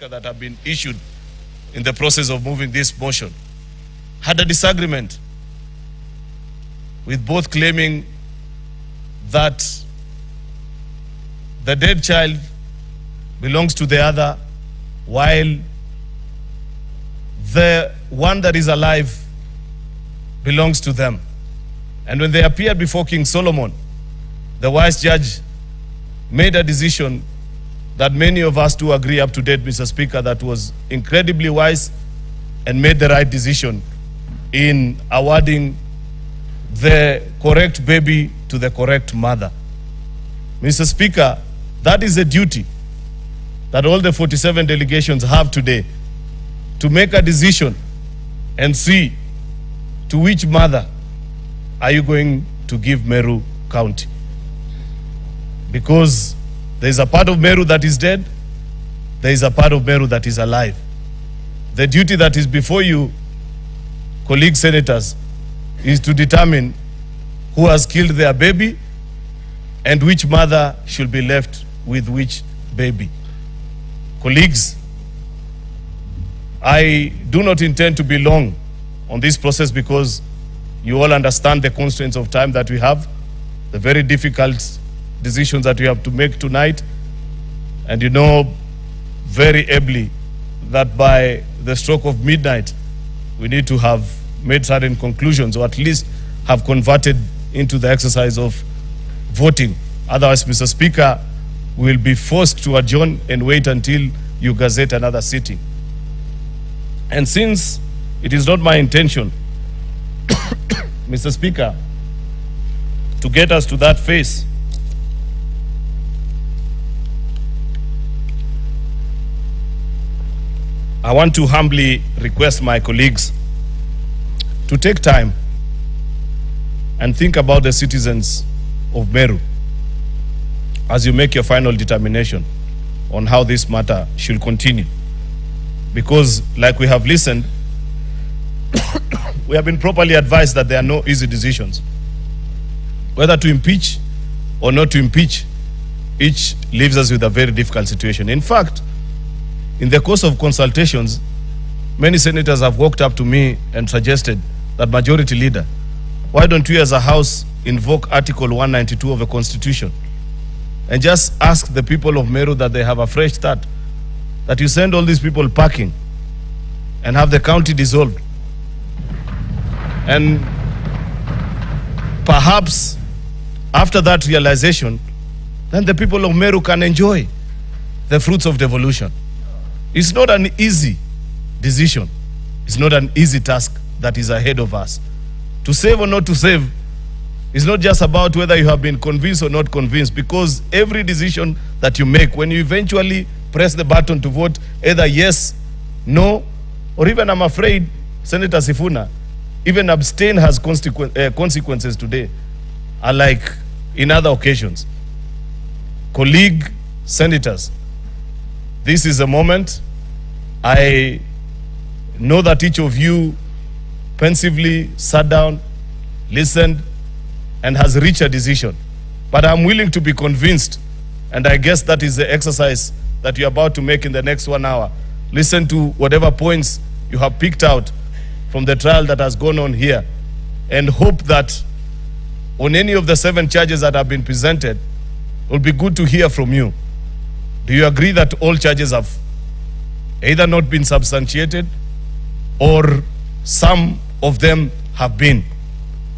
Speaker, that have been issued in the process of moving this motion, had a disagreement with both claiming that the dead child belongs to the other, while the one that is alive belongs to them. And when they appeared before King Solomon, the wise judge made a decision that many of us do agree up to date, Mr. Speaker, that was incredibly wise and made the right decision in awarding the correct baby to the correct mother. Mr. Speaker, that is a duty that all the 47 delegations have today, to make a decision and see to which mother are you going to give Meru County. Because there is a part of Meru that is dead, there is a part of Meru that is alive. The duty that is before you, colleague senators, is to determine who has killed their baby and which mother should be left with which baby. Colleagues, I do not intend to be long on this process because you all understand the constraints of time that we have, the very difficult decisions that we have to make tonight, and you know very ably that by the stroke of midnight, we need to have made certain conclusions, or at least have converted into the exercise of voting. Otherwise, Mr. Speaker, we will be forced to adjourn and wait until you gazette another sitting. And since it is not my intention, Mr. Speaker, to get us to that phase, I want to humbly request my colleagues to take time and think about the citizens of Meru as you make your final determination on how this matter should continue. Because, like we have listened, we have been properly advised that there are no easy decisions. Whether to impeach or not to impeach, each leaves us with a very difficult situation. In fact, in the course of consultations, many senators have walked up to me and suggested that, Majority Leader, why don't we as a House invoke Article 192 of the Constitution and just ask the people of Meru that they have a fresh start, that you send all these people packing and have the county dissolved. And perhaps after that realization, then the people of Meru can enjoy the fruits of devolution. It's not an easy decision. It's not an easy task that is ahead of us. To save or not to save is not just about whether you have been convinced or not convinced, because every decision that you make, when you eventually press the button to vote either yes, no, or even, I'm afraid, Senator Sifuna, even abstain has consequences today, unlike in other occasions. Colleague senators, this is a moment. I know that each of you pensively sat down, listened, and has reached a decision. But I'm willing to be convinced, and I guess that is the exercise that you're about to make in the next 1 hour. Listen to whatever points you have picked out from the trial that has gone on here, and hope that on any of the 7 charges that have been presented, it will be good to hear from you. Do you agree that all charges have either not been substantiated or some of them have been?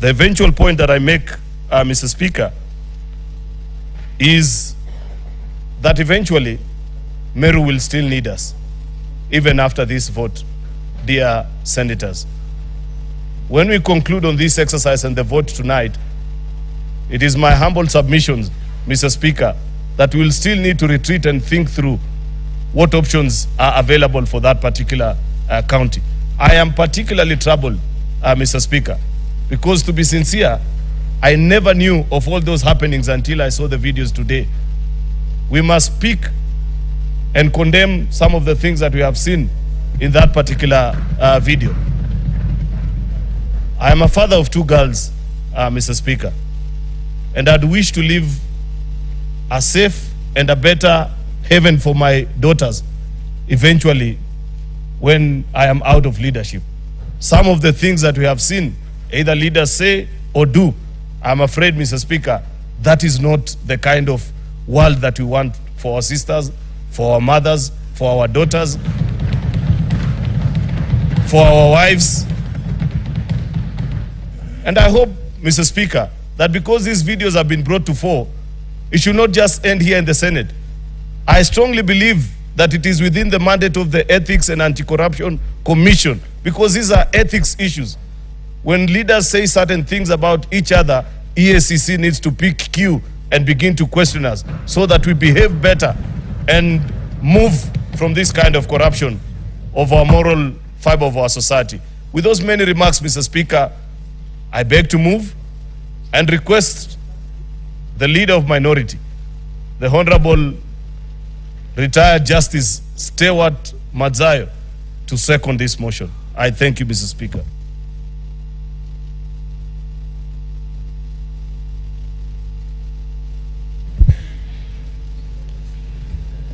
The eventual point that I make, Mr. Speaker, is that eventually Meru will still need us, even after this vote, dear senators. When we conclude on this exercise and the vote tonight, it is my humble submission, Mr. Speaker, that we will still need to retreat and think through what options are available for that particular county. I am particularly troubled, Mr. Speaker, because, to be sincere, I never knew of all those happenings until I saw the videos today. We must speak and condemn some of the things that we have seen in that particular video. I am a father of 2 girls, Mr. Speaker, and I'd wish to leave a safe and a better haven for my daughters eventually when I am out of leadership. Some of the things that we have seen, either leaders say or do, I'm afraid, Mr. Speaker, that is not the kind of world that we want for our sisters, for our mothers, for our daughters, for our wives. And I hope, Mr. Speaker, that because these videos have been brought to fore, it should not just end here in the Senate. I strongly believe that it is within the mandate of the Ethics and Anti-Corruption Commission, because these are ethics issues. When leaders say certain things about each other, EACC needs to pick cue and begin to question us so that we behave better and move from this kind of corruption of our moral fiber of our society. With those many remarks, Mr. Speaker, I beg to move and request the leader of minority, the Honorable Retired Justice Stewart Madzayo, to second this motion. I thank you, Mr. Speaker.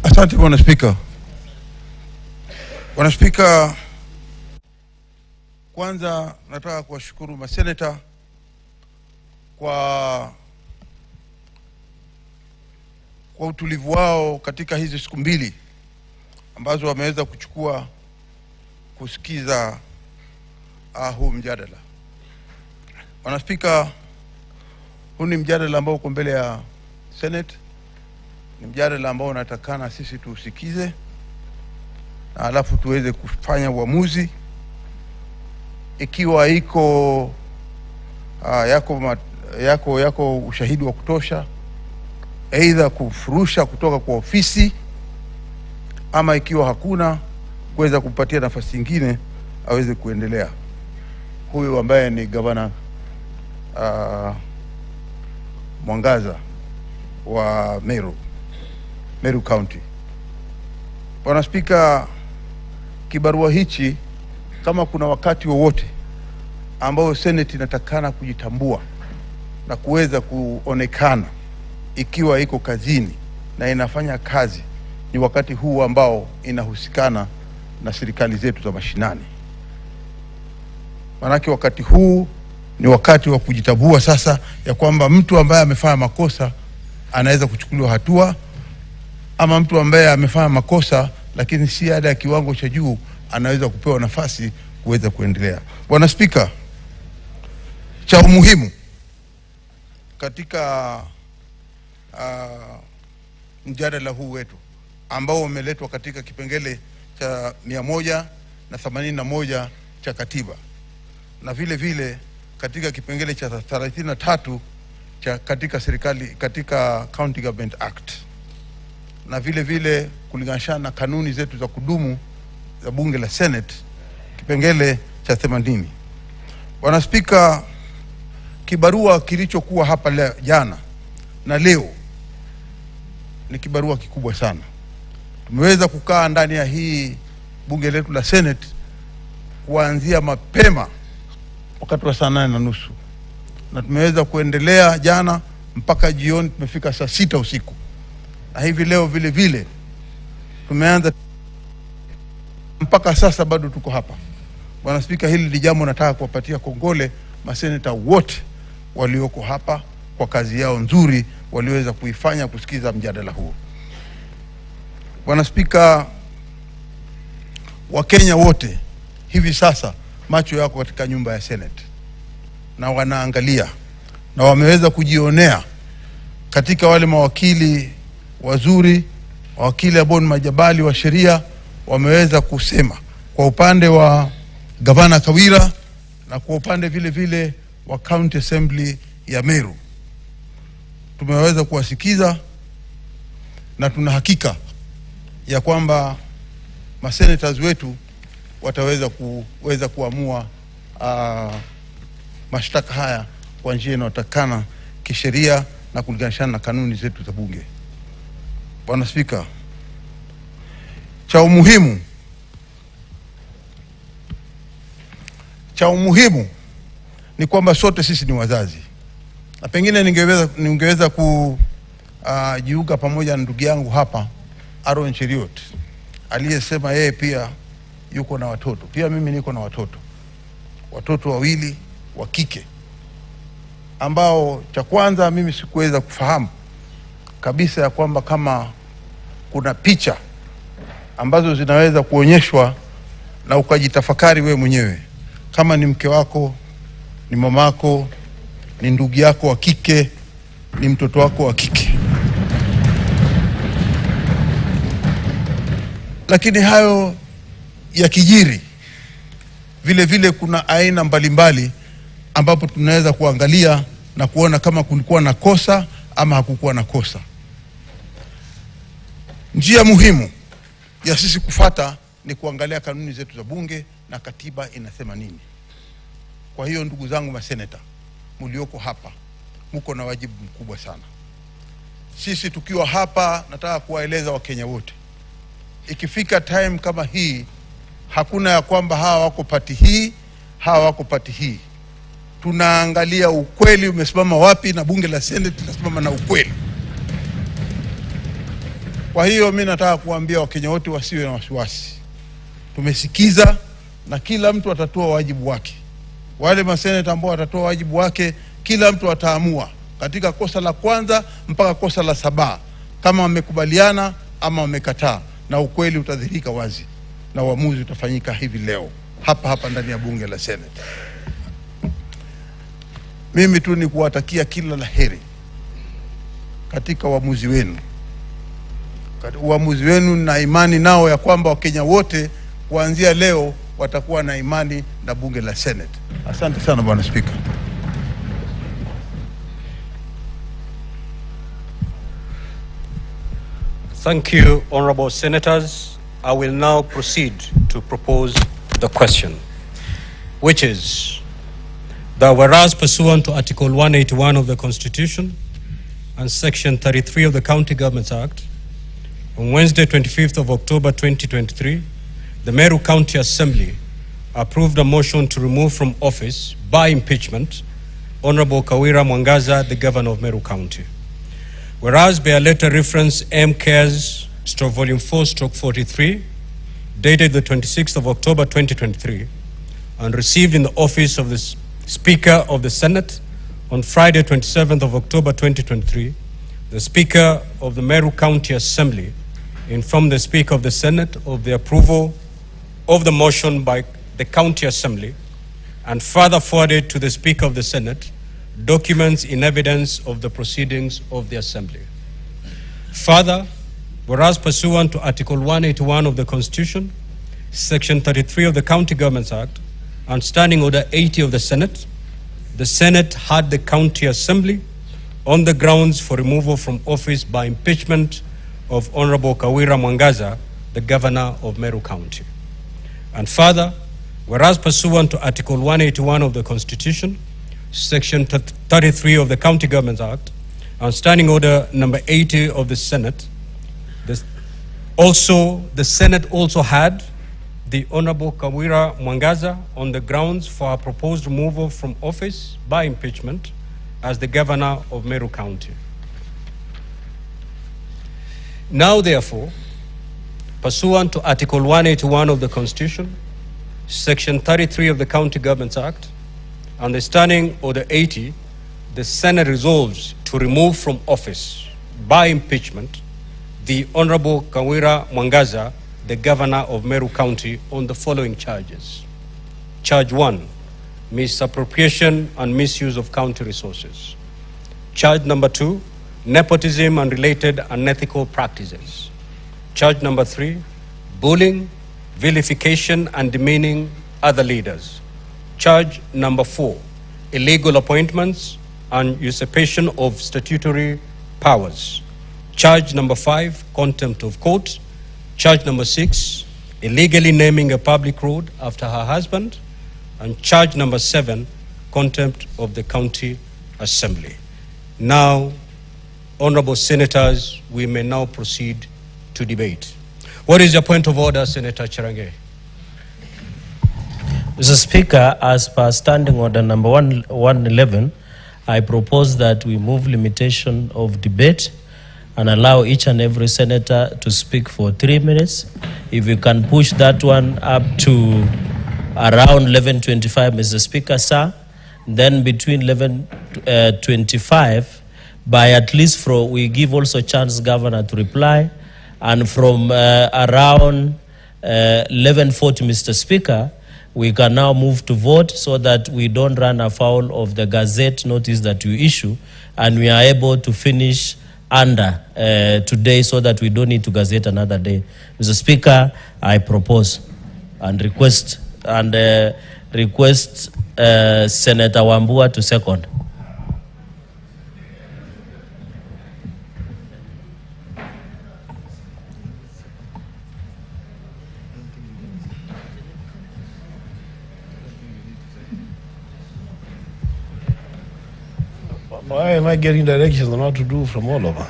Asante Bwana Spika. Bwana Spika, kwanza nataka kuwashukuru maseneta kwa utulivu wao katika hizi siku mbili ambazo wameweza kuchukua kusikiza huu mjadala. Bwana Spika, huu ni mjadala ambao uko mbele ya Senate. Ni mjadala ambao unatakana sisi tuusikize na alafu tuweze kufanya uamuzi ikiwa yako ushahidi wa kutosha, aidha kufurusha kutoka kwa ofisi, ama ikiwa hakuna, kuweza kumpatia nafasi nyingine aweze kuendelea. Huyu ambaye ni Governor Mwangaza wa Meru County. Bwana Spika, kibarua hichi, kama kuna wakati wowote ambao Senate inatakana kujitambua na kuweza kuonekana ikiwa iko kazini na inafanya kazi, ni wakati huu ambao inahusikana na serikali zetu za mashinani. Manake wakati huu ni wakati wa kujitambua sasa, ya kwamba mtu ambaye amefanya makosa anaweza kuchukuliwa hatua, ama mtu ambaye amefanya makosa lakini si ada ya kiwango cha juu anaweza kupewa nafasi kuweza kuendelea. Bwana Spika, cha umuhimu katika mjadala huu wetu ambao umeletwa katika kipengele cha 181 cha katiba, na vile vile katika kipengele cha 33 cha katika County Government Act, na vile vile kulingana na kanuni zetu za kudumu za bunge la Senate kipengele cha 80. Bwana Spika, kibarua kilichokuwa hapa jana na leo ni kibarua kikubwa sana. Tumeweza kukaa ndani ya hii bunge letu la Senate kuanzia mapema wakati wa saa 8:30, na tumeweza kuendelea jana mpaka jioni, tumefika saa 6 usiku, na hivi leo vile vile tumeanza mpaka sasa bado tuko hapa. Bwana Spika, hili ni jambo nataka kuwapatia kongole maseneta wote walioko hapa kwa kazi yao nzuri waliweza kuifanya kusikiza mjadala huo. Bwana Spika, Wakenya wote hivi sasa macho yako katika nyumba ya Senate na wanaangalia, na wameweza kujionea katika wale mawakili wazuri, mawakili ambao ni majabali wa sheria, wameweza kusema kwa upande wa Governor Kawira na kwa upande vile vile wa County Assembly ya Meru. Tumeweza kuwasikiza na tuna hakika ya kwamba masenators wetu wataweza kuamua mashtaka haya kwa njia inayotakana kisheria na kulingana na kanuni zetu za bunge. Bwana Spika, cha umuhimu ni kwamba sote sisi ni wazazi, na pengine ningeweza kujiunga pamoja na ndugu yangu hapa Aaron Cheriot aliyesema yeye pia yuko na watoto. Pia mimi niko na watoto wawili wa kike, ambao cha kwanza mimi sikuweza kufahamu kabisa ya kwamba kama kuna picha ambazo zinaweza kuonyeshwa na ukajitafakari we mwenyewe, kama ni mke wako, ni mamako, ni ndugu yako wa kike, ni mtoto wako wa kike. Lakini hayo ya kijiri, vile vile kuna aina mbalimbali ambapo tunaweza kuangalia na kuona kama kulikuwa na kosa ama hakukuwa na kosa. Njia muhimu ya sisi kufata ni kuangalia kanuni zetu za bunge na katiba inasema nini. Kwa hiyo ndugu zangu maseneta mlioko hapa, mko na wajibu mkubwa sana. Sisi tukiwa hapa, nataka kuwaeleza Wakenya wote, ikifika time kama hii, hakuna ya kwamba hawa wako pati hii, hawa wako pati hii. Tunaangalia ukweli umesimama wapi, na bunge la Senate linasimama na ukweli. Kwa hiyo mimi nataka kuambia Wakenya wote wasiwe na wasiwasi. Tumesikiza na kila mtu atatoa wajibu wake. Wale maseneta ambao watatoa wajibu wake, kila mtu ataamua katika kosa la kwanza mpaka kosa la 7 kama wamekubaliana ama wamekataa, na ukweli utadhihirika wazi na uamuzi utafanyika hivi leo hapa ndani ya bunge la Senate. Mimi tu ni kuwatakia kila laheri katika uamuzi wenu. Uamuzi wenu na imani nao ya kwamba Wakenya wote kuanzia leo watakuwa na imani na bunge la Senate. Asante sana Bwana Speaker. Thank you, honorable senators. I will now proceed to propose the question, which is that whereas pursuant to Article 181 of the Constitution and Section 33 of the County Governments Act, on Wednesday, 25th of October 2023, the Meru County Assembly approved a motion to remove from office by impeachment Honorable Kawira Mwangaza, the Governor of Meru County. Whereas by a letter reference M-Cares volume 4/43, dated the 26th of October 2023, and received in the office of the Speaker of the Senate on Friday, 27th of October 2023, the Speaker of the Meru County Assembly informed the Speaker of the Senate of the approval of the motion by the County Assembly, and further forwarded to the Speaker of the Senate documents in evidence of the proceedings of the Assembly. Further, whereas pursuant to Article 181 of the Constitution, Section 33 of the County Governments Act, and Standing Order 80 of the Senate had the County Assembly on the grounds for removal from office by impeachment of Honorable Kawira Mwangaza, the Governor of Meru County. And further, whereas pursuant to Article 181 of the Constitution, Section 33 of the County Governments Act, and Standing Order number 80 of the Senate, the Senate also had the Honorable Kawira Mwangaza on the grounds for a proposed removal from office by impeachment as the Governor of Meru County. Now, therefore, pursuant to Article 181 of the Constitution, Section 33 of the County Governments Act, and the Standing Order 80, the Senate resolves to remove from office by impeachment the Honorable Kawira Mwangaza, the Governor of Meru County, on the following charges. Charge 1, misappropriation and misuse of county resources. Charge number 2, nepotism and related unethical practices. Charge number 3, bullying, vilification and demeaning other leaders. Charge number 4, illegal appointments and usurpation of statutory powers. Charge number 5, contempt of court. Charge number 6, illegally naming a public road after her husband. And charge number 7, contempt of the County Assembly. Now, honorable senators, we may now proceed to debate. What is your point of order, Senator Cherange? Mr. Speaker, as per Standing Order number 111, I propose that we move limitation of debate and allow each and every senator to speak for 3 minutes. If you can push that one up to around 11:25, Mr. Speaker, sir, then between 11:25, by at least we give also chance governor to reply, and from around 11:40, Mr. Speaker, we can now move to vote so that we don't run afoul of the Gazette notice that you issue, and we are able to finish under today so that we don't need to Gazette another day. Mr. Speaker, I propose and request Senator Wambua to second. Why am I getting directions on what to do from all over?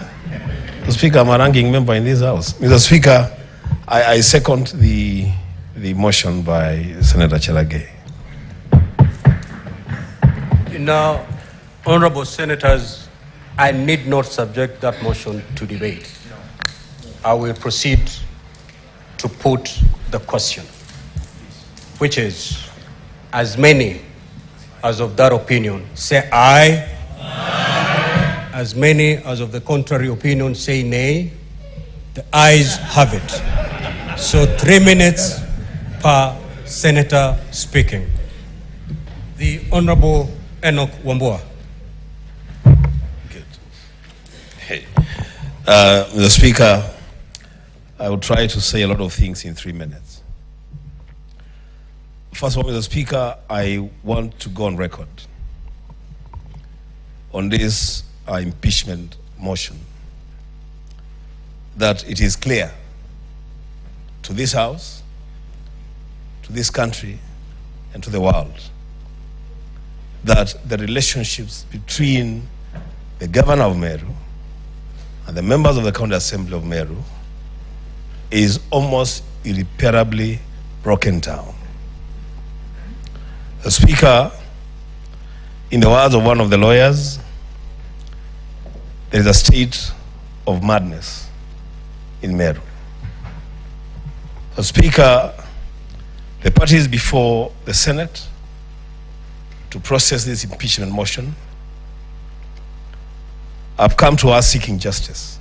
Mr. Speaker, I'm a ranking member in this House. Mr. Speaker, I second the motion by Senator Chelagay. Now, honorable senators, I need not subject that motion to debate. I will proceed to put the question, which is, as many as of that opinion say aye. As many as of the contrary opinion say nay. The ayes have it. So 3 minutes per senator speaking. The Honorable Enoch Wambua. Good. Hey. Mr. Speaker, I will try to say a lot of things in 3 minutes. First of all, Mr. Speaker, I want to go on record on this impeachment motion that it is clear to this House, to this country, and to the world that the relationships between the Governor of Meru and the members of the County Assembly of Meru is almost irreparably broken down. The Speaker, in the words of one of the lawyers, there is a state of madness in Meru. The Speaker, the parties before the Senate to process this impeachment motion have come to us seeking justice.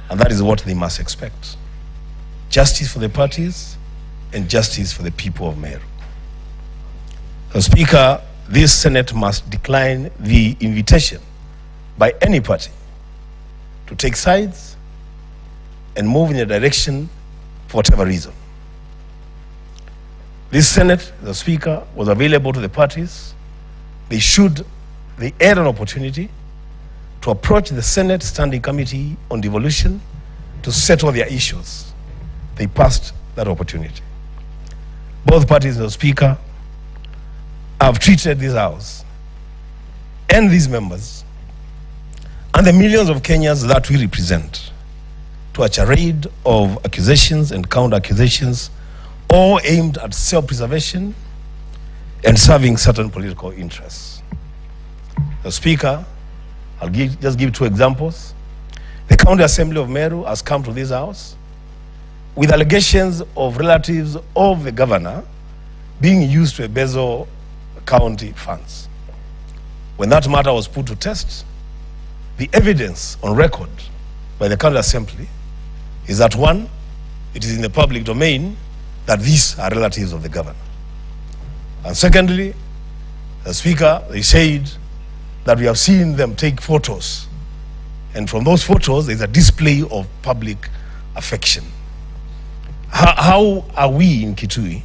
And that is what they must expect. Justice for the parties and justice for the people of Meru. The Speaker, this Senate must decline the invitation by any party to take sides and move in a direction for whatever reason. This Senate, the Speaker, was available to the parties. They had an opportunity to approach the Senate Standing Committee on Devolution to settle their issues. They passed that opportunity. Both parties, the Speaker, have treated this House and these members and the millions of Kenyans that we represent to a charade of accusations and counter-accusations, all aimed at self-preservation and serving certain political interests. The Speaker, I'll just give 2 examples. The County Assembly of Meru has come to this House with allegations of relatives of the governor being used to embezzle county funds. When that matter was put to test, the evidence on record by the County Assembly is that 1, it is in the public domain that these are relatives of the governor. And secondly, the Speaker, they said that we have seen them take photos. And from those photos, there's a display of public affection. How are we in Kitui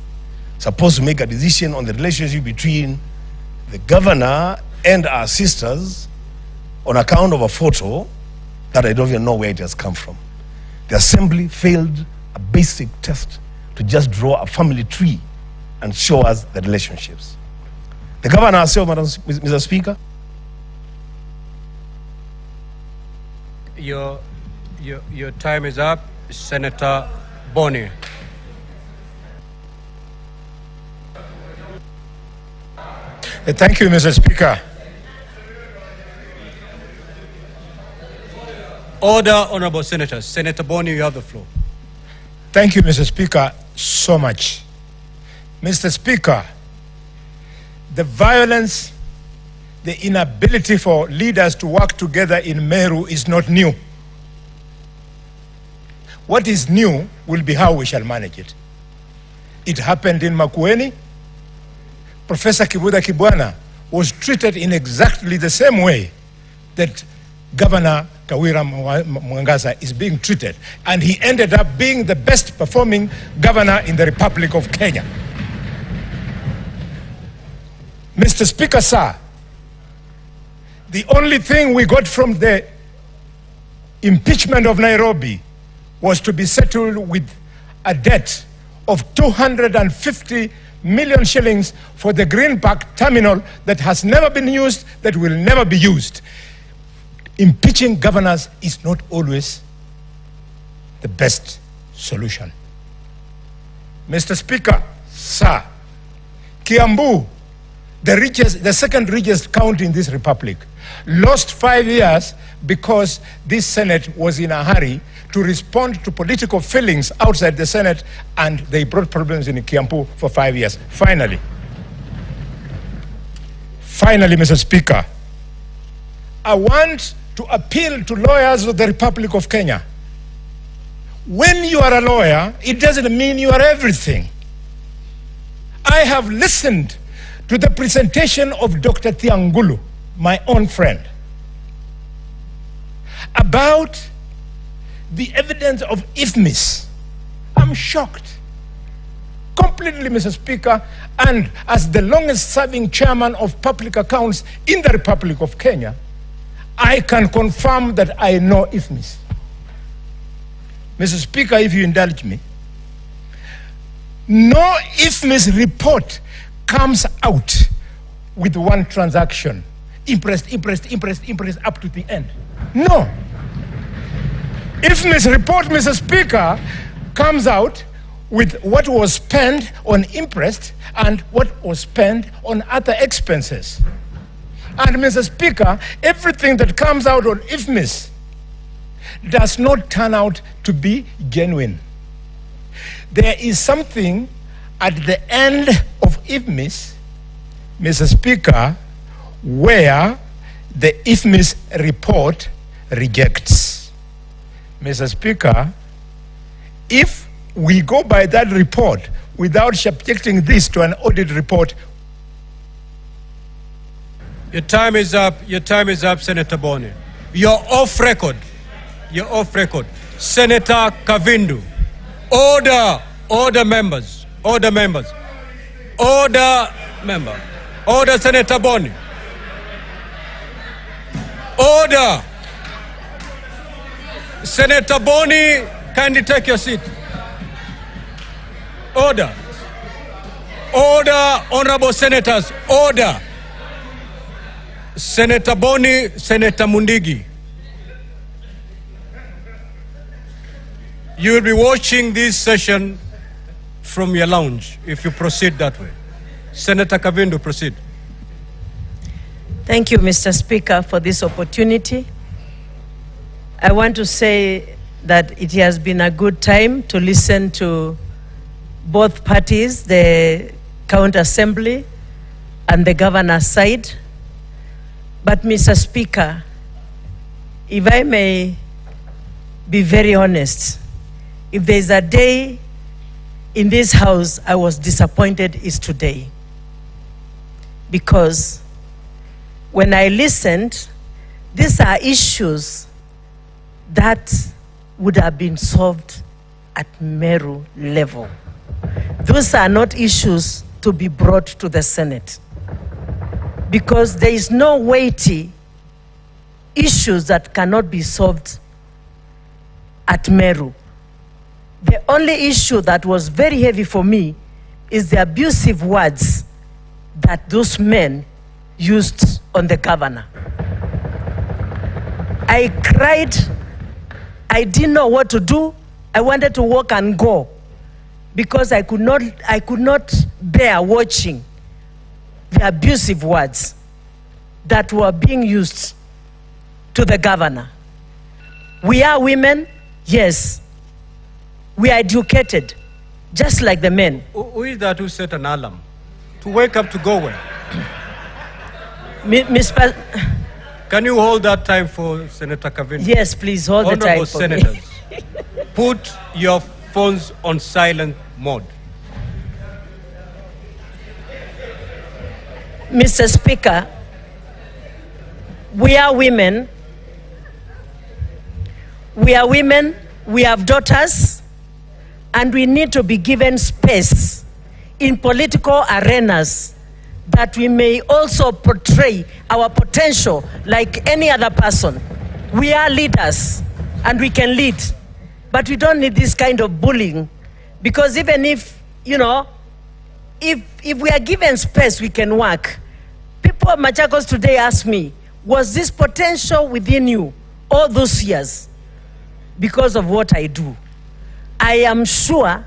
supposed to make a decision on the relationship between the governor and our sisters on account of a photo that I don't even know where it has come from? The Assembly failed a basic test to just draw a family tree and show us the relationships. The governor herself, Mr. Speaker. Your time is up. Senator Boni. Thank you, Mr. Speaker. Order, honorable senators. Senator Boni, you have the floor. Thank you, Mr. Speaker, so much. Mr. Speaker, the violence, the inability for leaders to work together in Meru is not new. What is new will be how we shall manage it. It happened in Makueni. Professor Kibuda Kibwana was treated in exactly the same way that Governor Kawira Mwangaza is being treated. And he ended up being the best performing governor in the Republic of Kenya. Mr. Speaker, sir, the only thing we got from the impeachment of Nairobi was to be settled with a debt of 250 million shillings for the Green Park terminal that has never been used, that will never be used. Impeaching governors is not always the best solution. Mr. Speaker, sir, Kiambu, the second richest county in this republic, lost 5 years because this Senate was in a hurry to respond to political feelings outside the Senate, and they brought problems in Kiambu for 5 years. Finally, Mr. Speaker, I want to appeal to lawyers of the Republic of Kenya. When you are a lawyer, it doesn't mean you are everything. I have listened to the presentation of Dr. Thiangulu, my own friend, about the evidence of IFMIS. I'm shocked, completely, Mr. Speaker, and as the longest serving chairman of public accounts in the Republic of Kenya, I can confirm that I know IFMIS. Mr. Speaker, if you indulge me, no IFMIS report comes out with one transaction, impressed, up to the end. No. IFMIS report, Mr. Speaker, comes out with what was spent on interest and what was spent on other expenses. And Mr. Speaker, everything that comes out on IFMIS does not turn out to be genuine. There is something at the end of IFMIS, Mr. Speaker, where the IFMIS report rejects. Mr. Speaker, if we go by that report without subjecting this to an audit report. Your time is up. Your time is up, Senator Boni. You're off record. You're off record. Senator Cavindu. Order. Order, members. Order, members. Order, member. Order, Senator Boni. Order. Senator Boni, kindly take your seat. Order. Order, honorable senators. Order. Senator Boni, Senator Mundigi. You will be watching this session from your lounge if you proceed that way. Senator Cavindu, proceed. Thank you, Mr. Speaker, for this opportunity. I want to say that it has been a good time to listen to both parties, the County Assembly and the governor's side. But, Mr. Speaker, if I may be very honest, if there's a day in this house I was disappointed, is today. Because when I listened, these are issues that would have been solved at Meru level. Those are not issues to be brought to the Senate, because there is no weighty issues that cannot be solved at Meru. The only issue that was very heavy for me is the abusive words that those men used on the governor. I cried. I didn't know what to do. I wanted to walk and go because I could not bear watching the abusive words that were being used to the governor. We are women, yes. We are educated, just like the men. Who is that who set an alarm to wake up to go where? Can you hold that time for Senator Cavindu? Yes, please hold the time for senators, me. put your phones on silent mode. Mr. Speaker, we are women. We are women, we have daughters, and we need to be given space in political arenas that we may also portray our potential like any other person. We are leaders and we can lead, but we don't need this kind of bullying, because even if, you know, if we are given space, we can work. People of Machakos today ask me, was this potential within you all those years? Because of what I do. I am sure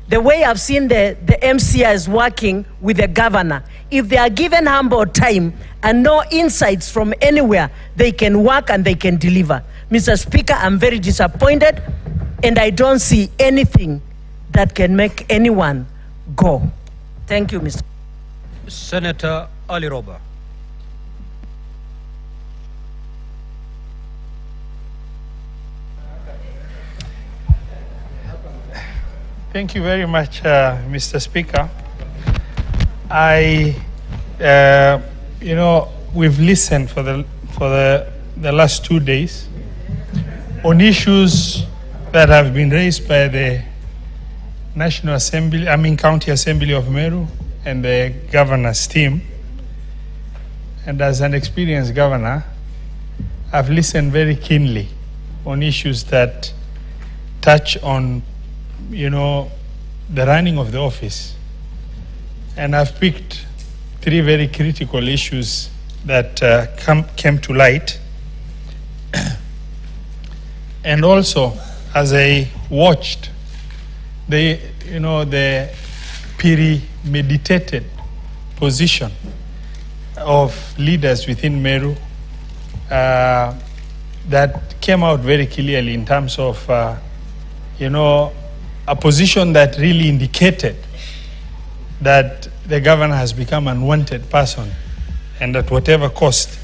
the way I've seen the MCIs working with the governor, if they are given humble time and no insights from anywhere, they can work and they can deliver. Mr. Speaker, I'm very disappointed, and I don't see anything that can make anyone go. Thank you, Mr. Senator Ali Roba. Thank you very much, Mr. Speaker. We've listened for the last 2 days on issues that have been raised by the National Assembly, County Assembly of Meru and the governor's team. And as an experienced governor, I've listened very keenly on issues that touch on the running of the office. And I've picked 3 very critical issues that came to light. And also, as I watched the premeditated position of leaders within Meru, that came out very clearly in terms of, a position that really indicated that the governor has become an unwanted person, and at whatever cost,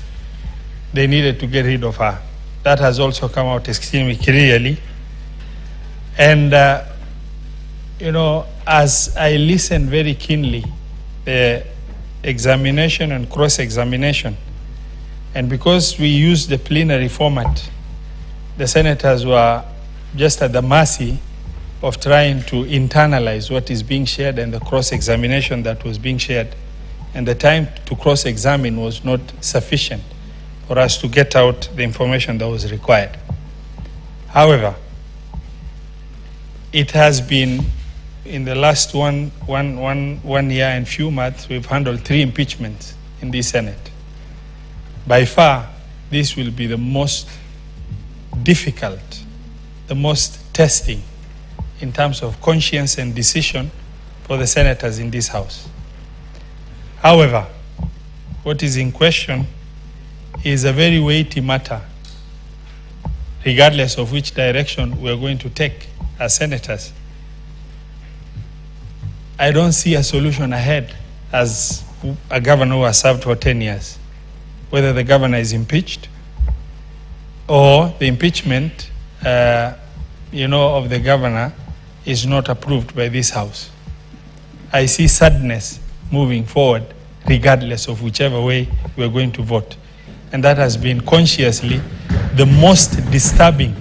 they needed to get rid of her. That has also come out extremely clearly. And, as I listened very keenly, the examination and cross-examination, and because we used the plenary format, the senators were just at the mercy of trying to internalize what is being shared and the cross-examination that was being shared. And the time to cross-examine was not sufficient for us to get out the information that was required. However, it has been, in the last one year and few months, we've handled 3 impeachments in the Senate. By far, this will be the most difficult, the most testing in terms of conscience and decision for the senators in this House. However, what is in question is a very weighty matter, regardless of which direction we are going to take as senators. I don't see a solution ahead as a governor who has served for 10 years, whether the governor is impeached or the impeachment of the governor is not approved by this House. I see sadness moving forward regardless of whichever way we're going to vote. And that has been consciously the most disturbing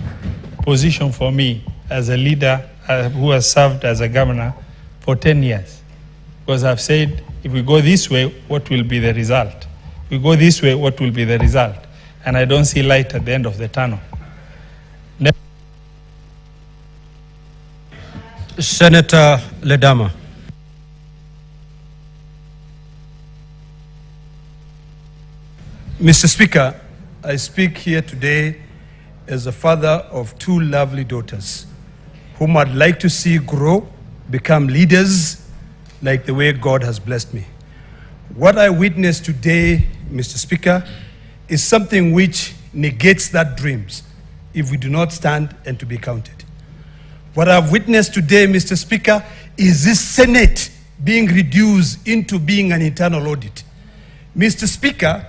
position for me as a leader who has served as a governor for 10 years. Because I've said, if we go this way, what will be the result? If we go this way, what will be the result? And I don't see light at the end of the tunnel. Senator Leama. Mr. Speaker, I speak here today as a father of 2 lovely daughters whom I'd like to see grow, become leaders like the way God has blessed me. What I witnessed today, Mr. Speaker, is something which negates that dreams. if we do not stand and to be counted. What I've witnessed today, Mr. Speaker, is this Senate being reduced into being an internal audit. Mr. Speaker,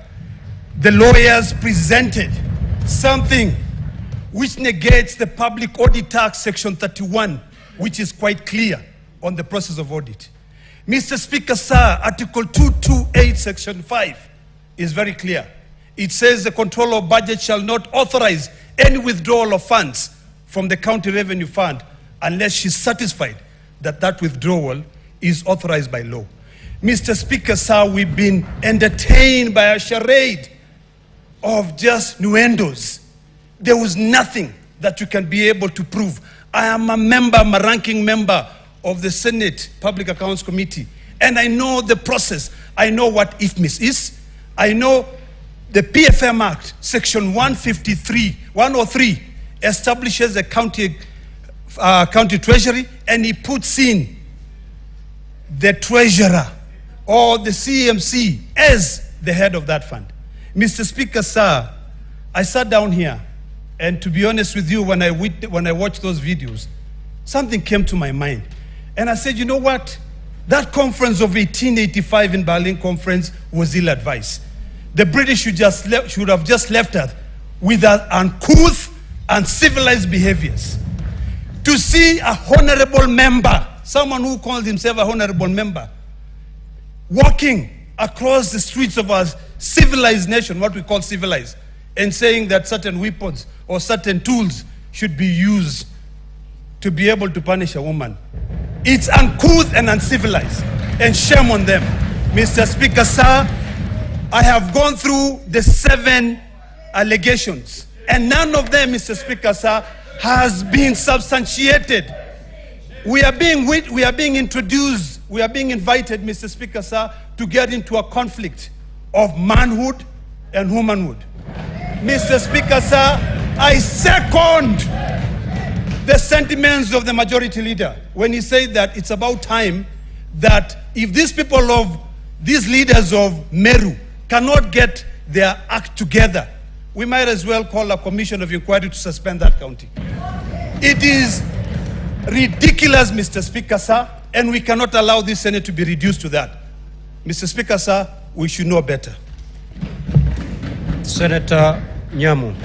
the lawyers presented something which negates the Public Audit Act Section 31, which is quite clear on the process of audit. Mr. Speaker, sir, Article 228, Section 5 is very clear. It says the controller of budget shall not authorize any withdrawal of funds from the county revenue fund unless she's satisfied that that withdrawal is authorized by law. Mr. Speaker, sir, we've been entertained by a charade of just nuendos. There was nothing that you can be able to prove. I am a ranking member of the Senate Public Accounts Committee, and I know the process. I know what IFMIS is. I know the PFM Act, Section 103, establishes a county treasury, and he puts in the treasurer or the CMC as the head of that fund. Mr. Speaker, sir, I sat down here, and to be honest with you, when I watched those videos, something came to my mind. And I said, you know what? That conference of 1885 in Berlin conference was ill-advised. The British should have just left us with uncouth and civilized behaviors. To see a honorable member, someone who calls himself a honorable member, walking across the streets of our civilized nation, what we call civilized, and saying that certain weapons or certain tools should be used to be able to punish a woman. It's uncouth and uncivilized, and shame on them. Mr. Speaker, sir, I have gone through the 7 allegations, and none of them, Mr. Speaker, sir, has been substantiated. We are being introduced, we are being invited, Mr. Speaker, sir, to get into a conflict of manhood and womanhood. Mr. Speaker, sir, I second the sentiments of the majority leader when he said that it's about time that if these leaders of Meru cannot get their act together, we might as well call a commission of inquiry to suspend that county. It is ridiculous, Mr. Speaker, sir, and we cannot allow this Senate to be reduced to that. Mr. Speaker, sir, we should know better. Senator Yamu.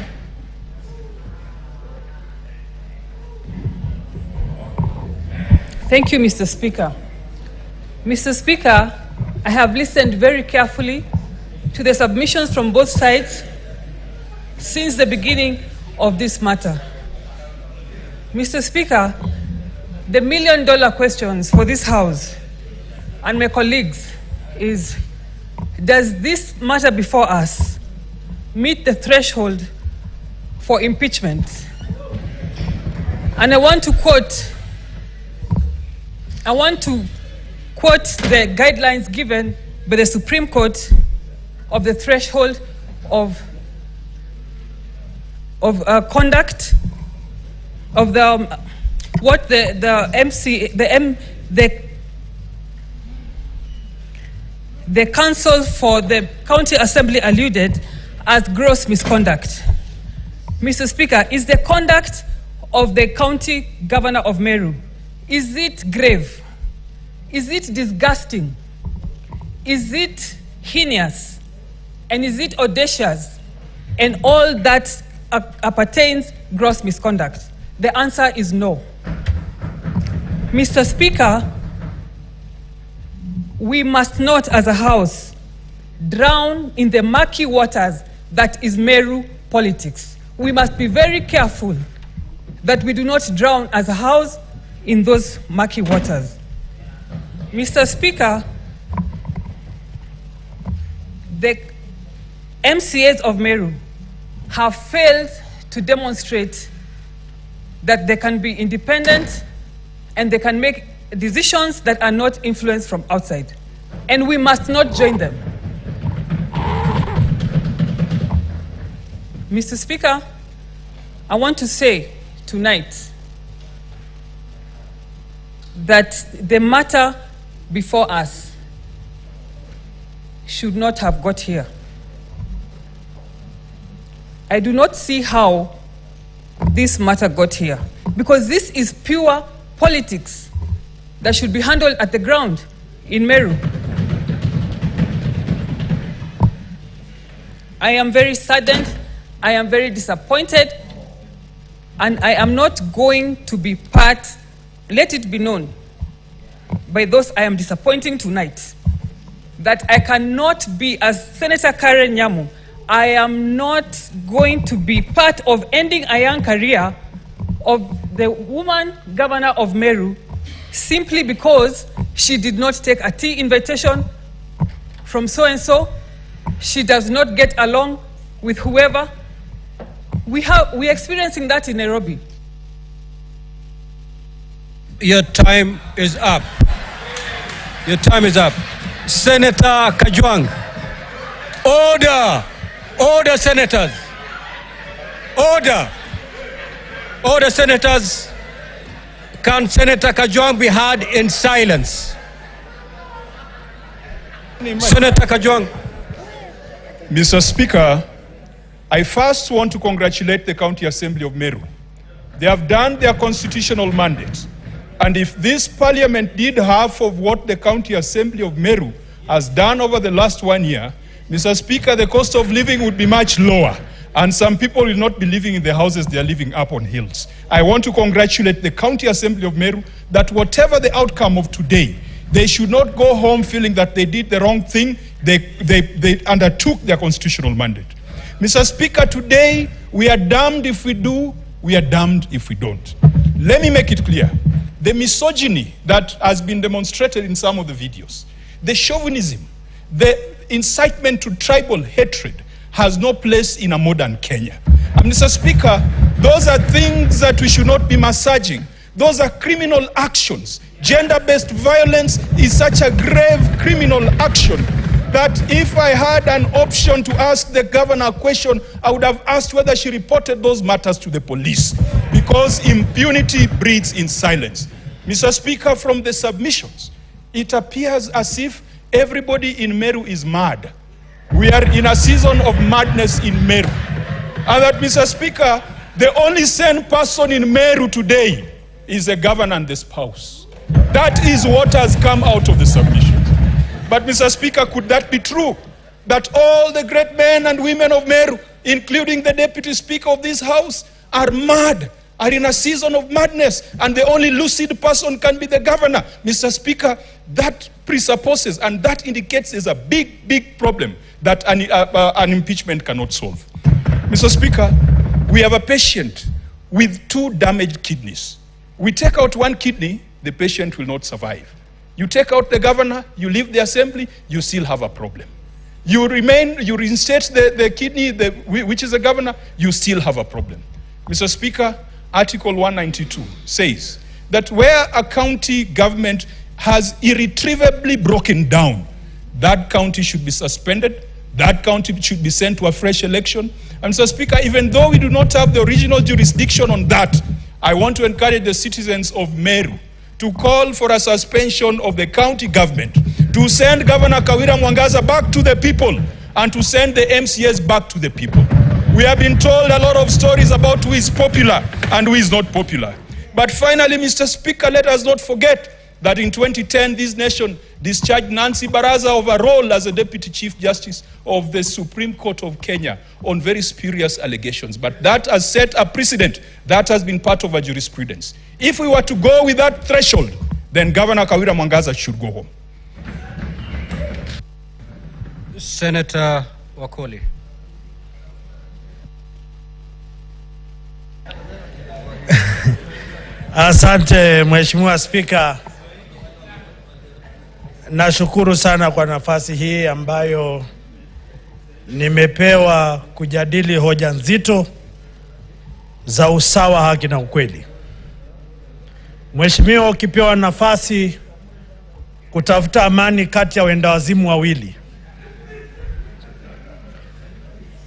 Thank you, Mr. Speaker. Mr. Speaker, I have listened very carefully to the submissions from both sides since the beginning of this matter. Mr. Speaker, the million-dollar questions for this House and my colleagues is, does this matter before us meet the threshold for impeachment? And I want to quote the guidelines given by the Supreme Court of the threshold of conduct of the counsel for the county assembly alluded as gross misconduct. Mr. Speaker, is the conduct of the county governor of Meru, is it grave? Is it disgusting? Is it heinous? And is it audacious? And all that appertains gross misconduct? The answer is no. Mr. Speaker, we must not, as a House, drown in the murky waters that is Meru politics. We must be very careful that we do not drown as a House in those murky waters. Mr. Speaker, the MCAs of Meru have failed to demonstrate that they can be independent and they can make decisions that are not influenced from outside. And we must not join them. Mr. Speaker, I want to say tonight that the matter before us should not have got here. I do not see how this matter got here. Because this is pure politics that should be handled at the ground in Meru. I am very saddened, I am very disappointed, and I am not going to be part, let it be known, by those I am disappointing tonight, that I cannot be, as Senator Karen Yamu, I am not going to be part of ending a young career of the woman governor of Meru simply because she did not take a tea invitation from so-and-so. She does not get along with whoever. We're experiencing that in Nairobi. Your time is up. Your time is up. Senator Kajang. Order. Order, senators. Order. Order, senators. Can Senator Kajang be heard in silence? Senator Kajang. Mr. Speaker, I first want to congratulate the County Assembly of Meru. They have done their constitutional mandate. And if this parliament did half of what the County Assembly of Meru has done over the last 1 year, Mr. Speaker, the cost of living would be much lower. And some people will not be living in the houses they are living up on hills. I want to congratulate the County Assembly of Meru that whatever the outcome of today, they should not go home feeling that they did the wrong thing. They undertook their constitutional mandate. Mr. Speaker, today we are damned if we do, we are damned if we don't. Let me make it clear. The misogyny that has been demonstrated in some of the videos, the chauvinism, the incitement to tribal hatred has no place in a modern Kenya. And Mr. Speaker, those are things that we should not be massaging. Those are criminal actions. Gender-based violence is such a grave criminal action that if I had an option to ask the governor a question, I would have asked whether she reported those matters to the police, because impunity breeds in silence. Mr. Speaker, from the submissions, it appears as if everybody in Meru is mad. We are in a season of madness in Meru. And that, Mr. Speaker, the only sane person in Meru today is the governor and the spouse. That is what has come out of the submissions. But, Mr. Speaker, could that be true? That all the great men and women of Meru, including the Deputy Speaker of this House, are mad, are in a season of madness, and the only lucid person can be the governor? Mr. Speaker, that presupposes and that indicates is a big, big problem that an impeachment cannot solve. Mr. Speaker, we have a patient with 2 damaged kidneys. We take out 1 kidney, the patient will not survive. You take out the governor, you leave the assembly, you still have a problem. You reinstate the kidney, which is the governor, you still have a problem. Mr. Speaker, Article 192 says that where a county government has irretrievably broken down, that county should be suspended, that county should be sent to a fresh election. And Mr. Speaker, even though we do not have the original jurisdiction on that, I want to encourage the citizens of Meru to call for a suspension of the county government, to send Governor Kawira Mwangaza back to the people, and to send the MCS back to the people. We have been told a lot of stories about who is popular and who is not popular. But finally, Mr. Speaker, let us not forget that in 2010, this nation discharged Nancy Baraza of a role as a Deputy Chief Justice of the Supreme Court of Kenya on very spurious allegations. But that has set a precedent that has been part of our jurisprudence. If we were to go with that threshold, then Governor Kawira Mwangaza should go home. Senator Wakoli. Asante Mheshimiwa Spika. Nashukuru sana kwa nafasi hii ambayo nimepewa kujadili hoja nzito za usawa, haki na ukweli. Mheshimiwa, ukipewa nafasi kutafuta amani kati ya wendawazimu wawili,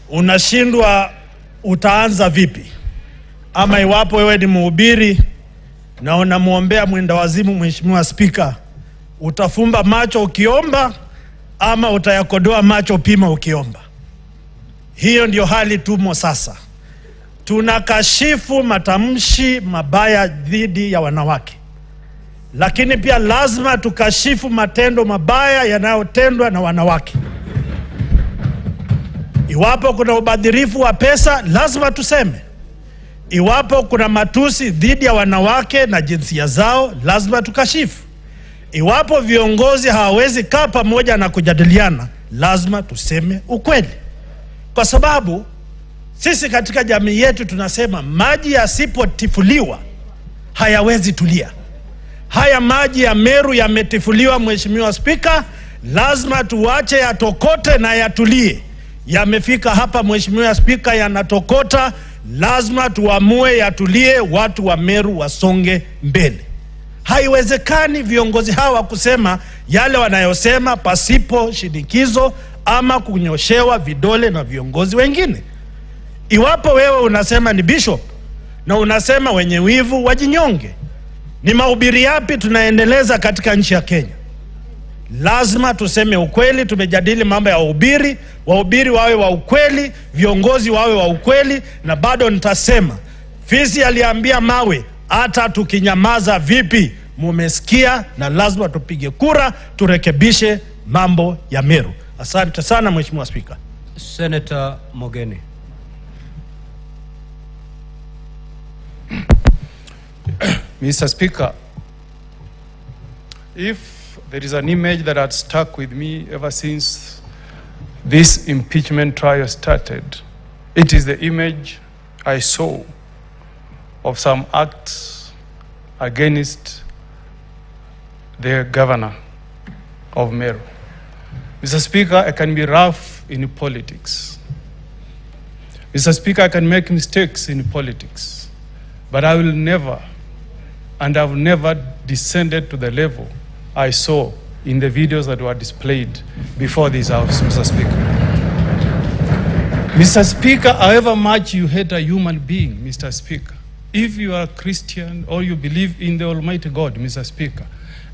unashindwa utaanza vipi? Ama iwapo wewe ni mhubiri na unamuombea mwendawazimu, Mheshimiwa Spika, utafumba macho ukiomba ama utayakodoa macho pima ukiomba? Hiyo ndio hali tumo sasa. tunakashifu matamshi mabaya dhidi ya wanawake, lakini pia lazima tukashifu matendo mabaya yanayotendwa na wanawake. Iwapo kuna ubadhirifu wa pesa, lazima tuseme. Iwapo kuna matusi dhidi ya wanawake na jinsia zao, lazima tukashifu. Iwapo viongozi hawawezi kaa pamoja na kujadiliana, lazima tuseme ukweli. Kwa sababu sisi katika jamii yetu tunasema maji yasipotifuliwa hayawezi tulia. Haya maji ya Meru yametifuliwa, Mheshimiwa Spika, lazima tuache yatokote na yatulie. Yamefika hapa Mheshimiwa Spika, yanatokota, lazima tuamue yatulie, watu wa Meru wasonge mbele. Haiwezekani viongozi hawa kusema yale wanayosema pasipo shinikizo ama kunyoshewa vidole na viongozi wengine. Iwapo wewe unasema ni bishop na unasema wenye wivu wajinyonge, ni mahubiri yapi tunaendeleza katika nchi ya Kenya? Lazima tuseme ukweli. Tumejadili mambo ya wahubiri wawe wa ukweli, viongozi wawe wa ukweli, na bado nitasema fisi aliambia mawe, hata tukinyamaza vipi mumesikia, na lazima tupige kura turekebishe mambo ya Meru. Asante sana Mheshimiwa Spika. Senator Mogeni. Mr. Speaker, if there is an image that had stuck with me ever since this impeachment trial started, it is the image I saw of some acts against the governor of Meru. Mr. Speaker, I can be rough in politics. Mr. Speaker, I can make mistakes in politics, but I will never, and I've never descended to the level I saw in the videos that were displayed before this House, Mr. Speaker. Mr. Speaker, however much you hate a human being, Mr. Speaker, if you are a Christian or you believe in the Almighty God, Mr. Speaker,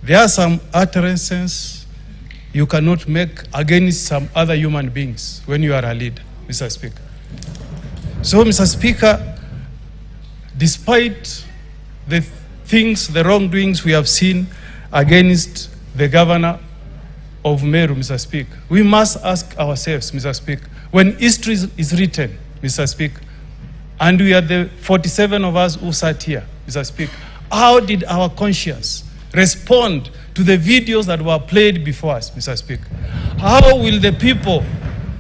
there are some utterances you cannot make against some other human beings when you are a leader, Mr. Speaker. So, Mr. Speaker, despite the things, the wrongdoings we have seen against the governor of Meru, Mr. Speaker, we must ask ourselves, Mr. Speaker, when history is written, Mr. Speaker, and we are the 47 of us who sat here, Mr. Speaker, how did our conscience respond to the videos that were played before us, Mr. Speaker? How will the people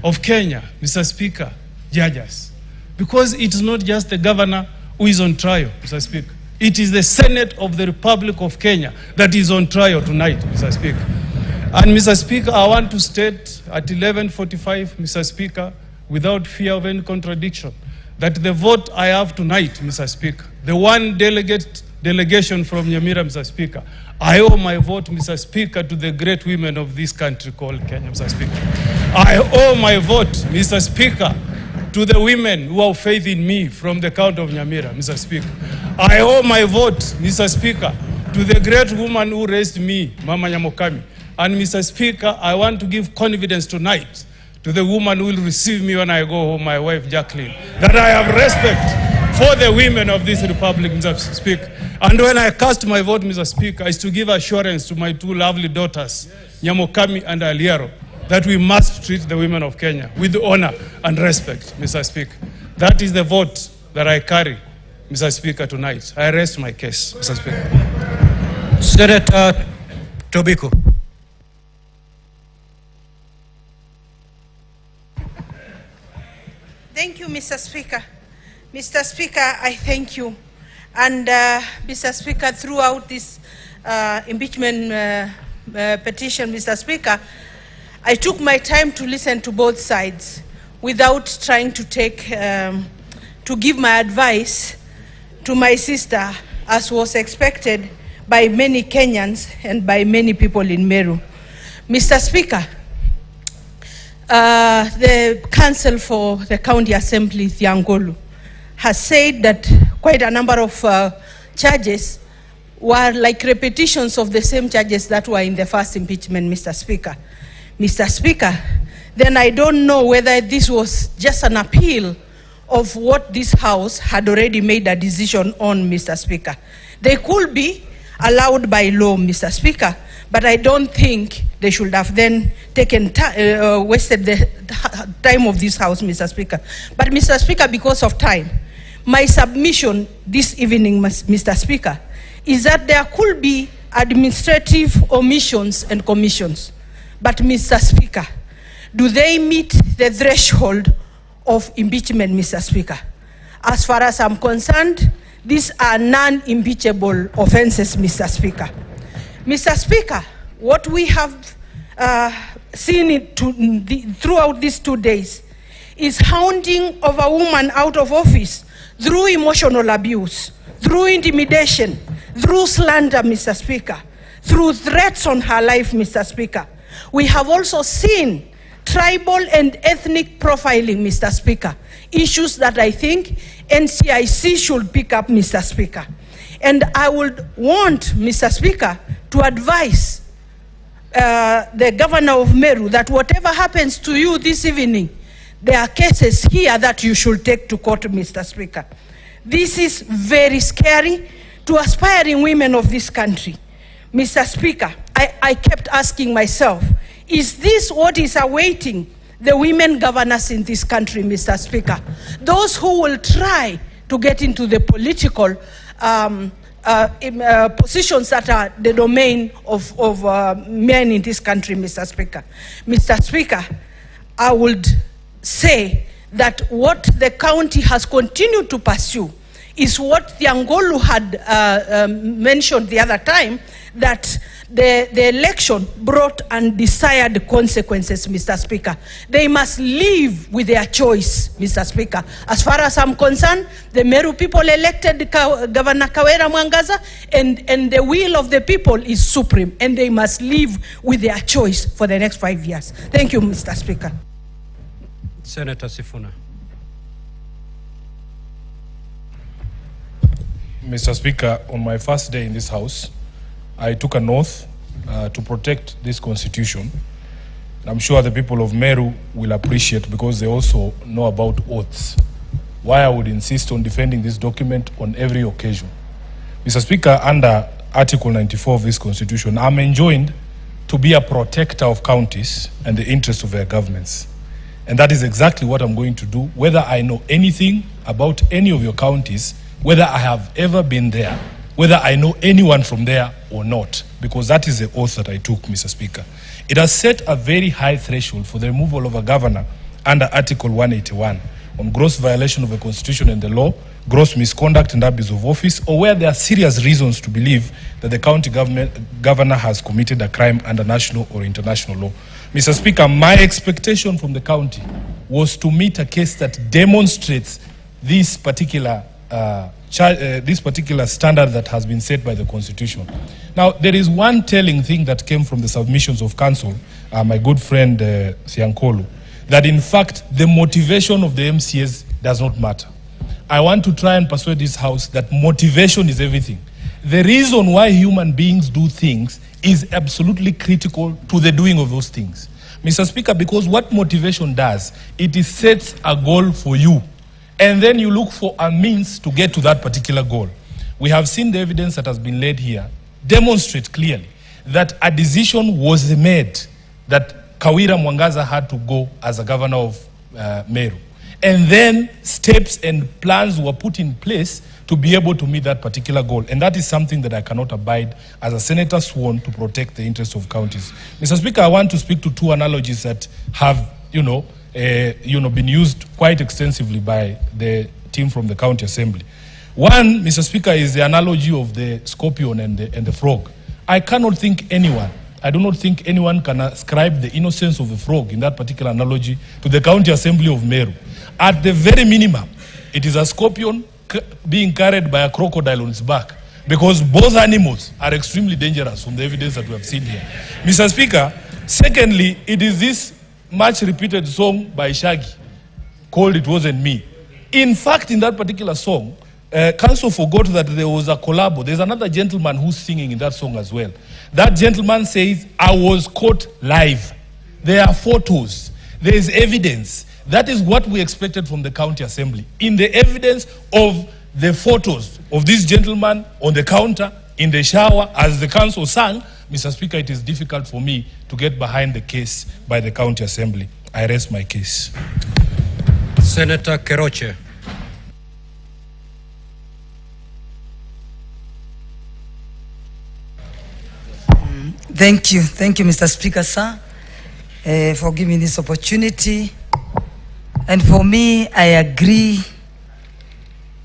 of Kenya, Mr. Speaker, judge us? Because it is not just the governor who is on trial, Mr. Speaker. It is the Senate of the Republic of Kenya that is on trial tonight, Mr. Speaker. And Mr. Speaker, I want to state at 11:45, Mr. Speaker, without fear of any contradiction, that the vote I have tonight, Mr. Speaker, the one delegation from Nyamira, Mr. Speaker, I owe my vote, Mr. Speaker, to the great women of this country called Kenya, Mr. Speaker. I owe my vote, Mr. Speaker, to the women who have faith in me from the county of Nyamira, Mr. Speaker. I owe my vote, Mr. Speaker, to the great woman who raised me, Mama Nyamokami. And Mr. Speaker, I want to give confidence tonight to the woman who will receive me when I go home, my wife Jacqueline, that I have respect for the women of this republic, Mr. Speaker. And when I cast my vote, Mr. Speaker, is to give assurance to my two lovely daughters, Nyamokami and Aliaro, that we must treat the women of Kenya with honor and respect, Mr. Speaker. That is the vote that I carry, Mr. Speaker, tonight. I rest my case, Mr. Speaker. Senator Tobiko. Thank you, Mr. Speaker. Mr. Speaker, I thank you. And Mr. Speaker, throughout this impeachment petition, Mr. Speaker, I took my time to listen to both sides without trying to to give my advice to my sister, as was expected by many Kenyans and by many people in Meru. Mr. Speaker, the council for the county assembly, Thiangolu, has said that quite a number of charges were like repetitions of the same charges that were in the first impeachment, Mr. Speaker. Mr. Speaker, then I don't know whether this was just an appeal of what this House had already made a decision on, Mr. Speaker. They could be allowed by law, Mr. Speaker, but I don't think they should have then wasted the time of this House, Mr. Speaker. But, Mr. Speaker, because of time, my submission this evening, Mr. Speaker, is that there could be administrative omissions and commissions. But, Mr. Speaker, do they meet the threshold of impeachment, Mr. Speaker? As far as I'm concerned, these are non-impeachable offenses, Mr. Speaker. Mr. Speaker, what we have seen throughout these 2 days is hounding of a woman out of office through emotional abuse, through intimidation, through slander, Mr. Speaker, through threats on her life, Mr. Speaker. We have also seen tribal and ethnic profiling, Mr. Speaker, issues that I think NCIC should pick up, Mr. Speaker. And I would want, Mr. Speaker, to advise the Governor of Meru that whatever happens to you this evening, there are cases here that you should take to court, Mr. Speaker. This is very scary to aspiring women of this country. Mr. Speaker, I kept asking myself, is this what is awaiting the women governors in this country, Mr. Speaker? Those who will try to get into the political positions that are the domain of men in this country, Mr. Speaker. Mr. Speaker, I would say that what the county has continued to pursue is what the Angolu had mentioned the other time, that the election brought undesired consequences, Mr. Speaker. They must live with their choice, Mr. Speaker. As far as I'm concerned, the Meru people elected Governor Kawira Mwangaza, and the will of the people is supreme, and they must live with their choice for the next 5 years. Thank you, Mr. Speaker. Senator Sifuna. Mr. Speaker, on my first day in this House, I took an oath to protect this constitution. I'm sure the people of Meru will appreciate, because they also know about oaths, why I would insist on defending this document on every occasion. Mr. Speaker, under Article 94 of this constitution, I'm enjoined to be a protector of counties and the interests of their governments. And that is exactly what I'm going to do, whether I know anything about any of your counties, whether I have ever been there, whether I know anyone from there or not, because that is the oath that I took, Mr. Speaker. It has set a very high threshold for the removal of a governor under Article 181 on gross violation of the Constitution and the law, gross misconduct and abuse of office, or where there are serious reasons to believe that the county governor has committed a crime under national or international law. Mr. Speaker, my expectation from the county was to meet a case that demonstrates this particular standard that has been set by the Constitution. Now, there is one telling thing that came from the submissions of counsel, my good friend Siankolu, that in fact the motivation of the MCAs does not matter. I want to try and persuade this House that motivation is everything. The reason why human beings do things is absolutely critical to the doing of those things. Mr. Speaker, because what motivation does, it sets a goal for you, and then you look for a means to get to that particular goal. We have seen the evidence that has been laid here demonstrate clearly that a decision was made that Kawira Mwangaza had to go as a governor of Meru. And then steps and plans were put in place to be able to meet that particular goal. And that is something that I cannot abide as a senator sworn to protect the interests of counties. Mr. Speaker, I want to speak to two analogies that have, been used quite extensively by the team from the county assembly. One, Mr. Speaker, is the analogy of the scorpion and the frog. I do not think anyone can ascribe the innocence of the frog in that particular analogy to the county assembly of Meru. At the very minimum, it is a scorpion being carried by a crocodile on its back, because both animals are extremely dangerous from the evidence that we have seen here. Mr. Speaker, secondly, it is this much repeated song by Shaggy called "It Wasn't Me." In fact, in that particular song, council forgot that there was a collabo. There's another gentleman who's singing in that song as well. That gentleman says, "I was caught live." There are photos. There is evidence. That is what we expected from the county assembly. In the evidence of the photos of this gentleman on the counter, in the shower, as the council sang, Mr. Speaker, it is difficult for me to get behind the case by the county assembly. I rest my case. Senator Keroche. Thank you, Mr. Speaker, sir, for giving this opportunity. And for me, I agree.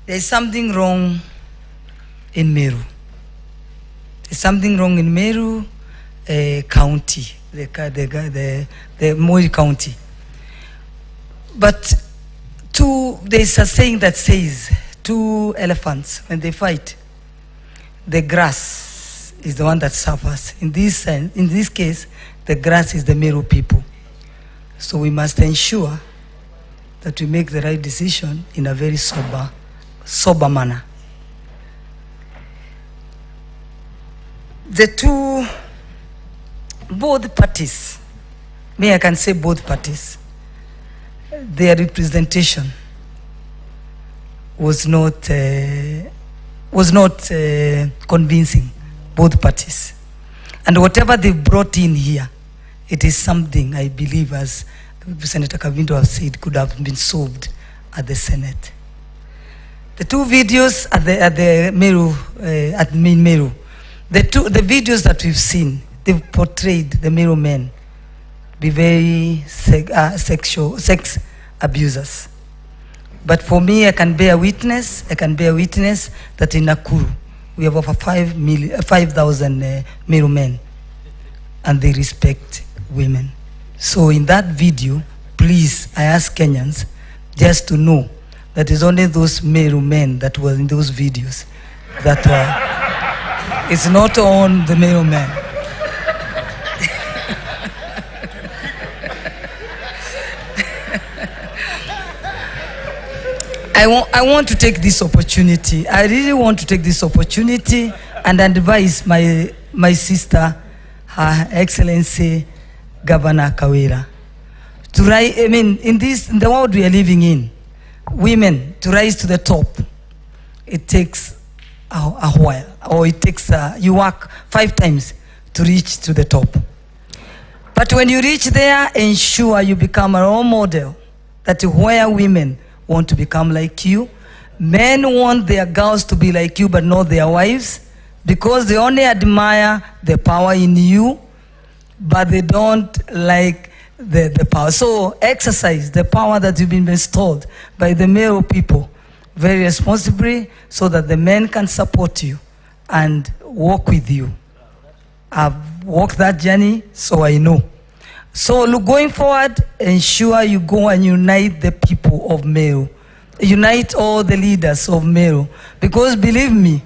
There's something wrong in Meru. There's something wrong in Meru County, the Moi County. But there's a saying that says, two elephants, when they fight, the grass is the one that suffers. In this case, the grass is the Meru people. So we must ensure that we make the right decision in a very sober manner. Both parties, I can say both parties, their representation was not convincing, both parties. And whatever they brought in here, it is something I believe, as Senator Cavindu has said, could have been solved at the Senate. The two videos at Meru, the videos that we've seen, they've portrayed the Meru men be very sex abusers. But for me, I can bear witness that in Nakuru, we have over 5,000 Meru men, and they respect women. So in that video, please, I ask Kenyans just to know that it's only those Meru men that were in those videos that were, it's not on the Meru men. I want to take this opportunity. I really want to take this opportunity and advise my sister, Her Excellency Governor Kawira, in the world we are living in, women to rise to the top, it takes a while, or it takes you work 5 times to reach to the top. But when you reach there, ensure you become a role model, that where women want to become like you. Men want their girls to be like you, but not their wives, because they only admire the power in you, but they don't like the power. So exercise the power that you've been bestowed by the Meru people very responsibly, so that the men can support you and walk with you. I've walked that journey, so I know. So look, going forward, ensure you go and unite the people of Meru. Unite all the leaders of Meru. Because believe me,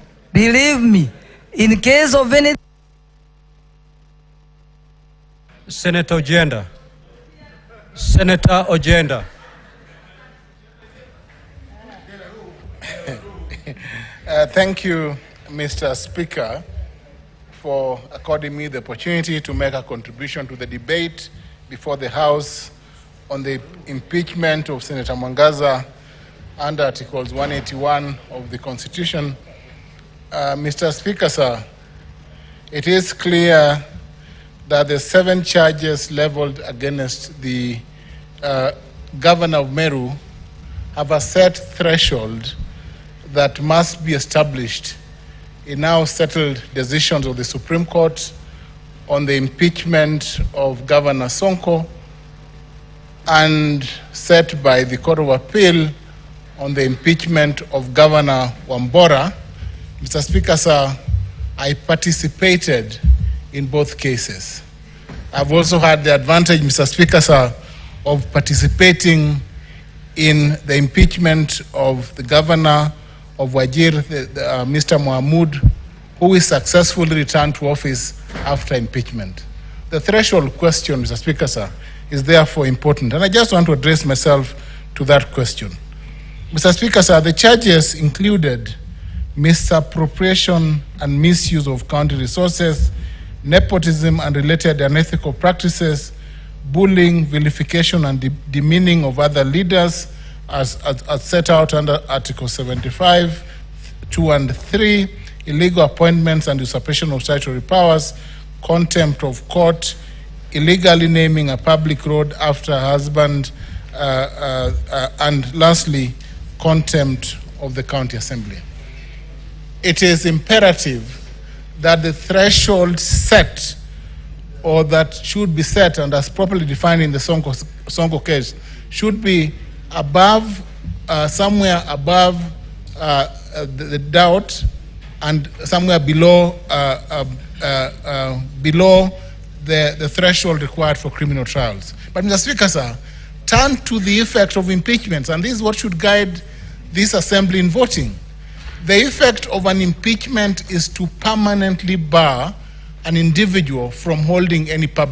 in case of any... Senator Ojenda. Senator Ojenda. Thank you, Mr. Speaker, for according me the opportunity to make a contribution to the debate before the House on the impeachment of Senator Mwangaza under Articles 181 of the Constitution. Mr. Speaker, sir, it is clear that the 7 charges leveled against the Governor of Meru have a set threshold that must be established in now settled decisions of the Supreme Court on the impeachment of Governor Sonko, and set by the Court of Appeal on the impeachment of Governor Wambua. Mr. Speaker, sir, I participated in both cases. I've also had the advantage, Mr. Speaker, sir, of participating in the impeachment of the Governor of Wajir, Mr. Mohamud, who is successfully returned to office after impeachment. The threshold question, Mr. Speaker, sir, is therefore important, and I just want to address myself to that question. Mr. Speaker, sir, the charges included misappropriation and misuse of county resources, nepotism and related unethical practices, bullying, vilification, and demeaning of other leaders as set out under Article 75, 2 and 3, illegal appointments and usurpation of statutory powers, contempt of court, illegally naming a public road after a husband, and lastly, contempt of the county assembly. It is imperative that the threshold set, or that should be set and as properly defined in the Sonko case, should be above, somewhere above the doubt, and somewhere below below the threshold required for criminal trials. But Mr. Speaker, sir, turn to the effect of impeachments, and this is what should guide this assembly in voting. The effect of an impeachment is to permanently bar an individual from holding any public